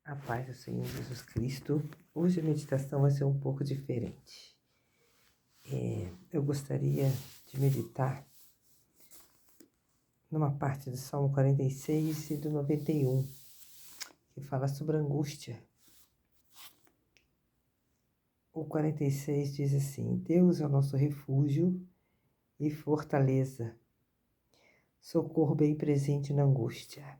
A paz do Senhor Jesus Cristo. Hoje a meditação vai ser um pouco diferente. Eu gostaria de meditar numa parte do Salmo 46 e do 91, que fala sobre angústia. O 46 diz assim: Deus é o nosso refúgio e fortaleza, socorro bem presente na angústia.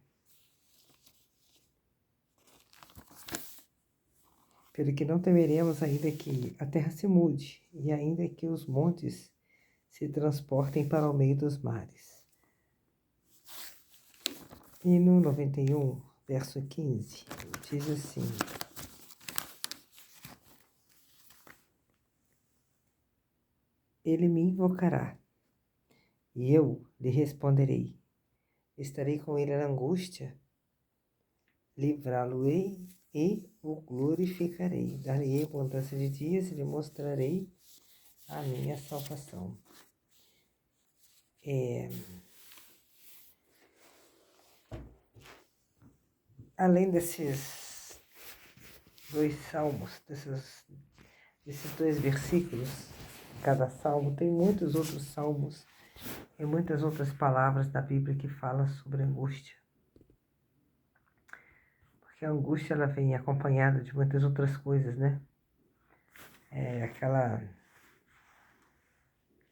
Pelo que não temeremos, ainda que a terra se mude, e ainda que os montes se transportem para o meio dos mares. E no 91, verso 15, diz assim: Ele me invocará, e eu lhe responderei. Estarei com ele na angústia, livrá-lo-ei e o glorificarei. Darei abundância de dias e lhe mostrarei a minha salvação. Além desses dois salmos, desses dois versículos, cada salmo, tem muitos outros salmos e muitas outras palavras da Bíblia que falam sobre angústia. Porque a angústia ela vem acompanhada de muitas outras coisas, né? Aquela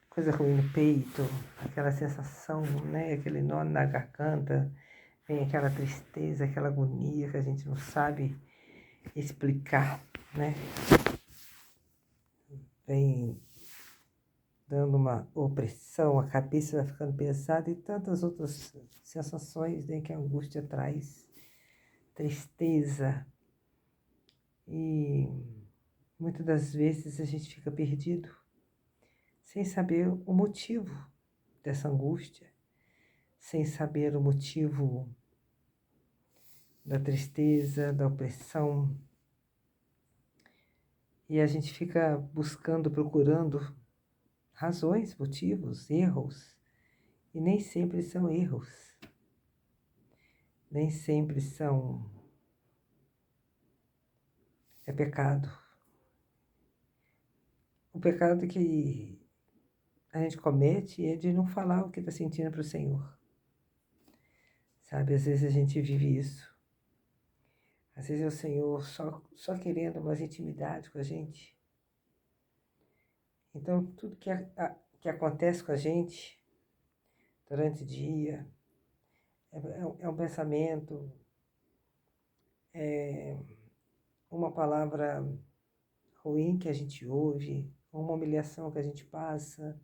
coisa ruim no peito, aquela sensação, né? Aquele nó na garganta, vem aquela tristeza, aquela agonia que a gente não sabe explicar, né? Vem dando uma opressão, a cabeça vai ficando pesada e tantas outras sensações, né, que a angústia traz. Tristeza. E muitas das vezes a gente fica perdido, sem saber o motivo dessa angústia, sem saber o motivo da tristeza, da opressão. E a gente fica buscando, procurando razões, motivos, erros, e nem sempre são erros, nem sempre é pecado. O pecado que a gente comete é de não falar o que está sentindo para o Senhor. Sabe, às vezes a gente vive isso. Às vezes é o Senhor só querendo mais intimidade com a gente. Então, tudo que acontece com a gente durante o dia é um pensamento, é uma palavra ruim que a gente ouve, uma humilhação que a gente passa,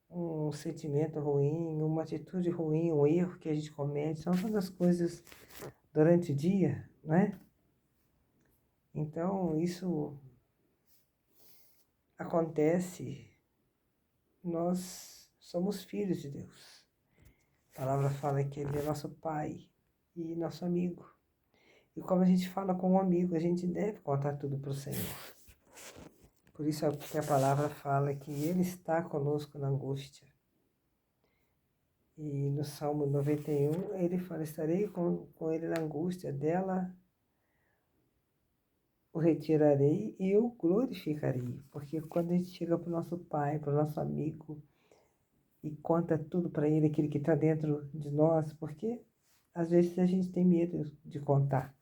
um sentimento ruim, uma atitude ruim, um erro que a gente comete. São todas coisas durante o dia, né? Então, isso acontece, nós somos filhos de Deus. A palavra fala que Ele é nosso Pai e nosso amigo. E como a gente fala com um amigo, a gente deve contar tudo para o Senhor. Por isso que a palavra fala que Ele está conosco na angústia. E no Salmo 91, ele fala: estarei com Ele na angústia, dela o retirarei e o glorificarei. Porque quando a gente chega para o nosso Pai, para o nosso amigo, e conta tudo para Ele, aquilo que está dentro de nós, porque às vezes a gente tem medo de contar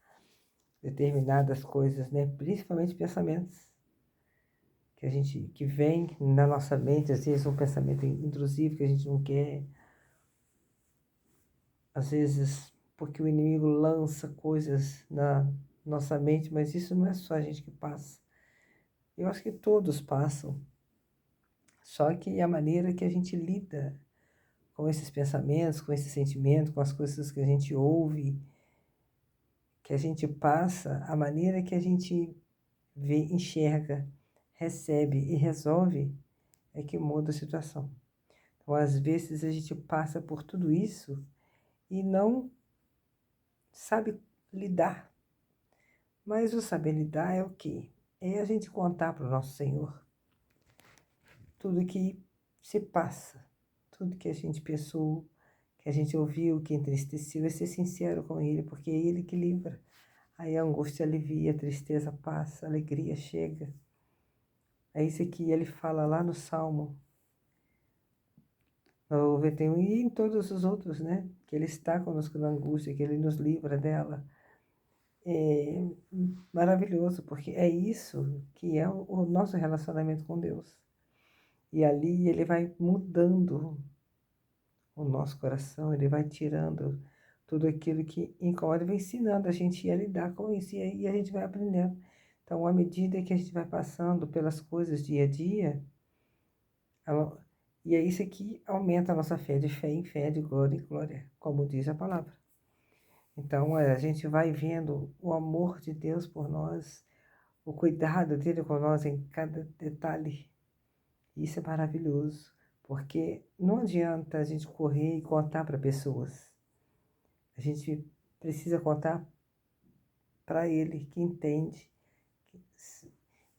determinadas coisas, né? Principalmente pensamentos que vem na nossa mente, às vezes um pensamento intrusivo que a gente não quer, às vezes porque o inimigo lança coisas na nossa mente, mas isso não é só a gente que passa. Eu acho que todos passam, só que a maneira que a gente lida com esses pensamentos, com esses sentimentos, com as coisas que a gente ouve, que a gente passa, a maneira que a gente vê, enxerga, recebe e resolve é que muda a situação. Então, às vezes, a gente passa por tudo isso e não sabe lidar. Mas o saber lidar é o quê? É a gente contar para o nosso Senhor tudo que se passa, tudo que a gente pensou, que a gente ouviu, que entristeceu, é ser sincero com Ele, porque é Ele que livra. Aí a angústia alivia, a tristeza passa, a alegria chega. É isso que ele fala lá no Salmo 91 e em todos os outros, né? Que ele está conosco na angústia, que ele nos livra dela. É maravilhoso, porque é isso que é o nosso relacionamento com Deus. E ali ele vai mudando o nosso coração, ele vai tirando tudo aquilo que incomoda, vai ensinando a gente a lidar com isso, e aí a gente vai aprendendo. Então, à medida que a gente vai passando pelas coisas dia a dia, e é isso que aumenta a nossa fé de fé em fé, de glória em glória, como diz a palavra. Então, a gente vai vendo o amor de Deus por nós, o cuidado dele com nós em cada detalhe. Isso é maravilhoso, porque não adianta a gente correr e contar para pessoas. A gente precisa contar para ele, que entende,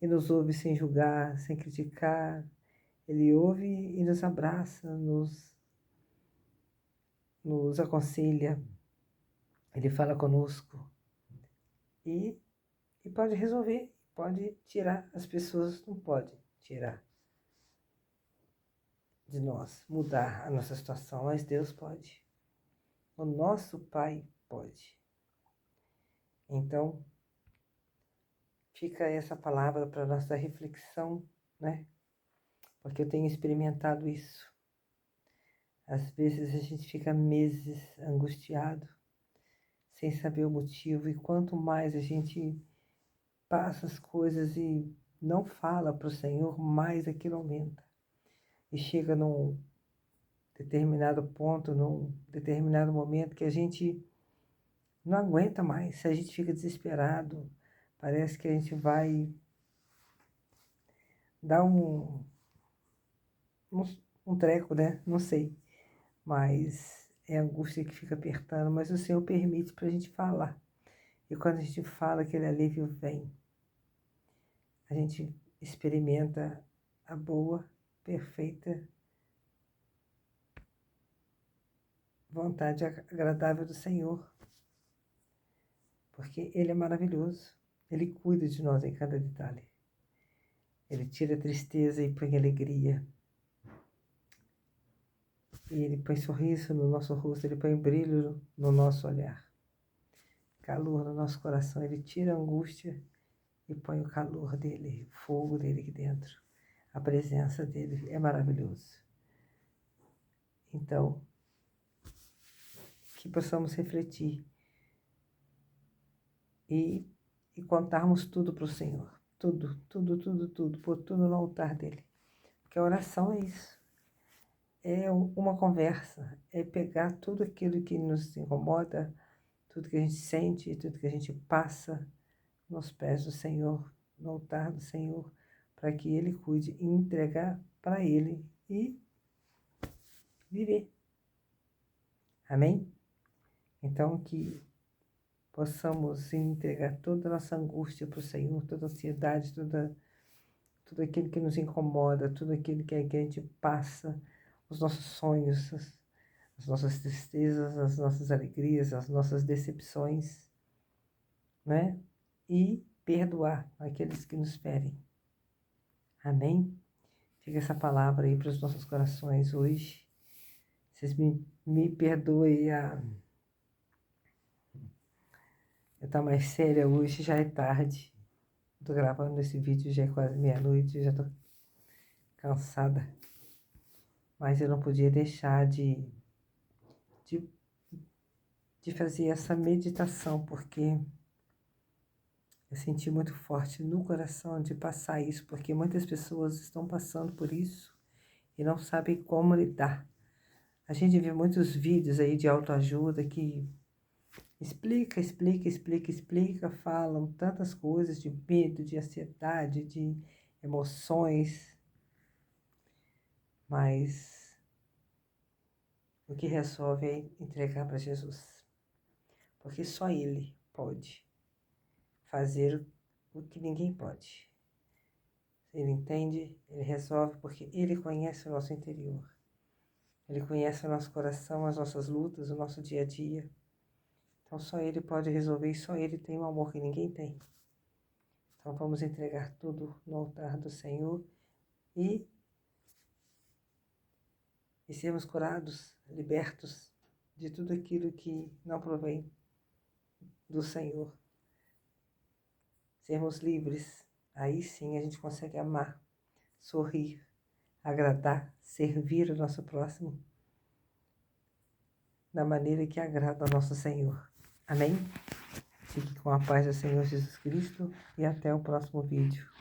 e nos ouve sem julgar, sem criticar. Ele ouve e nos abraça, nos aconselha, ele fala conosco e, e pode resolver, pode tirar. As pessoas não podem tirar de nós, mudar a nossa situação, mas Deus pode. O nosso Pai pode. Então, fica essa palavra para nossa reflexão, né? Porque eu tenho experimentado isso. Às vezes a gente fica meses angustiado, sem saber o motivo, e quanto mais a gente passa as coisas e não fala para o Senhor, mais aquilo aumenta. E chega num determinado ponto, num determinado momento que a gente não aguenta mais, a gente fica desesperado, parece que a gente vai dar um treco, né? Não sei, mas é a angústia que fica apertando, mas o Senhor permite para a gente falar. E quando a gente fala, aquele alívio vem. A gente experimenta a boa, perfeita vontade agradável do Senhor, porque Ele é maravilhoso. Ele cuida de nós em cada detalhe. Ele tira a tristeza e põe alegria. E Ele põe sorriso no nosso rosto, Ele põe brilho no nosso olhar, calor no nosso coração. Ele tira a angústia e põe o calor dele, o fogo dele aqui dentro. A presença dele é maravilhoso. Então, que possamos refletir e contarmos tudo para o Senhor. Tudo, tudo, tudo, tudo. Pôr tudo no altar dele. Porque a oração é isso. É uma conversa. É pegar tudo aquilo que nos incomoda, tudo que a gente sente, tudo que a gente passa nos pés do Senhor, no altar do Senhor, para que Ele cuide e entregar para Ele e viver. Amém? Então, que possamos entregar toda a nossa angústia para o Senhor, toda a ansiedade, tudo aquilo que nos incomoda, tudo aquilo que a gente passa, os nossos sonhos, as nossas tristezas, as nossas alegrias, as nossas decepções, né? E perdoar aqueles que nos ferem. Amém? Fica essa palavra aí para os nossos corações hoje. Vocês me perdoem eu estou mais séria hoje, já é tarde. Estou gravando esse vídeo, já é quase meia-noite, já estou cansada. Mas eu não podia deixar de fazer essa meditação, porque eu senti muito forte no coração de passar isso, porque muitas pessoas estão passando por isso e não sabem como lidar. A gente vê muitos vídeos aí de autoajuda que explica, falam tantas coisas de medo, de ansiedade, de emoções, mas o que resolve é entregar para Jesus, porque só Ele pode fazer o que ninguém pode. Ele entende, Ele resolve, porque Ele conhece o nosso interior. Ele conhece o nosso coração, as nossas lutas, o nosso dia a dia. Então só Ele pode resolver e só Ele tem um amor que ninguém tem. Então vamos entregar tudo no altar do Senhor e sermos curados, libertos de tudo aquilo que não provém do Senhor. Sermos livres, aí sim a gente consegue amar, sorrir, agradar, servir o nosso próximo da maneira que agrada ao nosso Senhor. Amém? Fique com a paz do Senhor Jesus Cristo e até o próximo vídeo.